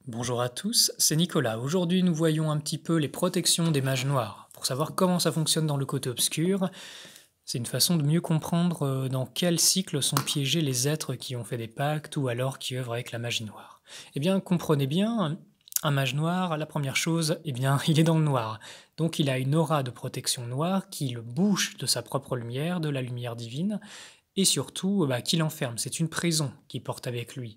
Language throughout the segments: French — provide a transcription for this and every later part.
Bonjour à tous, c'est Nicolas. Aujourd'hui, nous voyons un petit peu les protections des mages noirs. Pour savoir comment ça fonctionne dans le côté obscur, c'est une façon de mieux comprendre dans quel cycle sont piégés les êtres qui ont fait des pactes ou alors qui œuvrent avec la magie noire. Eh bien, comprenez bien, un mage noir, la première chose, eh bien, il est dans le noir. Donc, il a une aura de protection noire qui le bouche de sa propre lumière, de la lumière divine, et surtout, qui l'enferme. C'est une prison qu'il porte avec lui.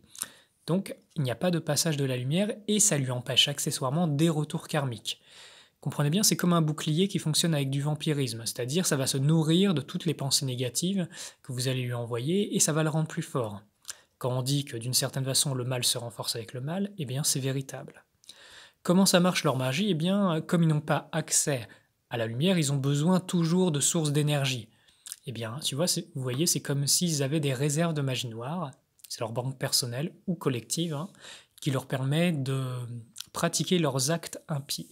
Donc, il n'y a pas de passage de la lumière et ça lui empêche accessoirement des retours karmiques. Comprenez bien, c'est comme un bouclier qui fonctionne avec du vampirisme, c'est-à-dire ça va se nourrir de toutes les pensées négatives que vous allez lui envoyer et ça va le rendre plus fort. Quand on dit que d'une certaine façon le mal se renforce avec le mal, eh bien c'est véritable. Comment ça marche leur magie? Eh bien, comme ils n'ont pas accès à la lumière, ils ont besoin toujours de sources d'énergie. Eh bien, tu vois, vous voyez, c'est comme s'ils avaient des réserves de magie noire, c'est leur banque personnelle ou collective, qui leur permet de pratiquer leurs actes impies.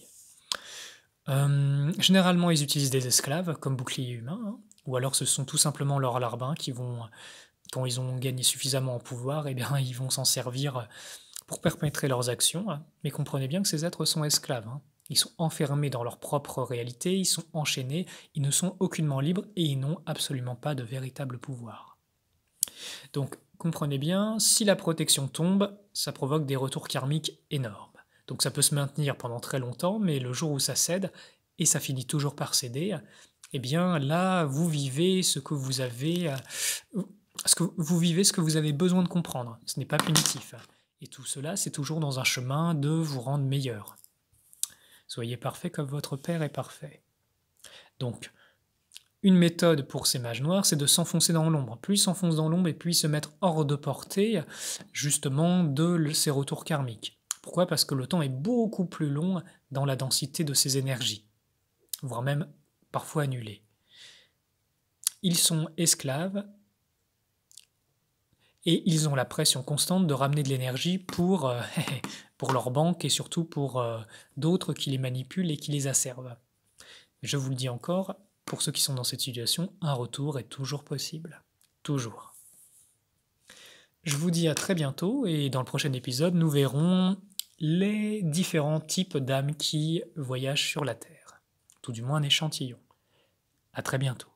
Généralement, ils utilisent des esclaves comme bouclier humain, ou alors ce sont tout simplement leurs larbins qui vont, quand ils ont gagné suffisamment en pouvoir, eh bien, ils vont s'en servir pour perpétrer leurs actions. Mais comprenez bien que ces êtres sont esclaves. Ils sont enfermés dans leur propre réalité, ils sont enchaînés, ils ne sont aucunement libres et ils n'ont absolument pas de véritable pouvoir. Donc, comprenez bien, si la protection tombe, ça provoque des retours karmiques énormes. Donc ça peut se maintenir pendant très longtemps, mais le jour où ça cède, et ça finit toujours par céder, eh bien là, vous vivez ce que vous avez, ce que vous avez besoin de comprendre. Ce n'est pas punitif. Et tout cela, c'est toujours dans un chemin de vous rendre meilleur. Soyez parfait comme votre Père est parfait. Donc, une méthode pour ces mages noirs, c'est de s'enfoncer dans l'ombre. Plus ils s'enfoncent dans l'ombre et puis se mettre hors de portée, justement, de ces retours karmiques. Pourquoi? Parce que le temps est beaucoup plus long dans la densité de ces énergies, voire même parfois annulé. Ils sont esclaves et ils ont la pression constante de ramener de l'énergie pour, pour leur banque et surtout pour d'autres qui les manipulent et qui les asservent. Je vous le dis encore, pour ceux qui sont dans cette situation, un retour est toujours possible. Toujours. Je vous dis à très bientôt et dans le prochain épisode, nous verrons les différents types d'âmes qui voyagent sur la Terre. Tout du moins un échantillon. À très bientôt.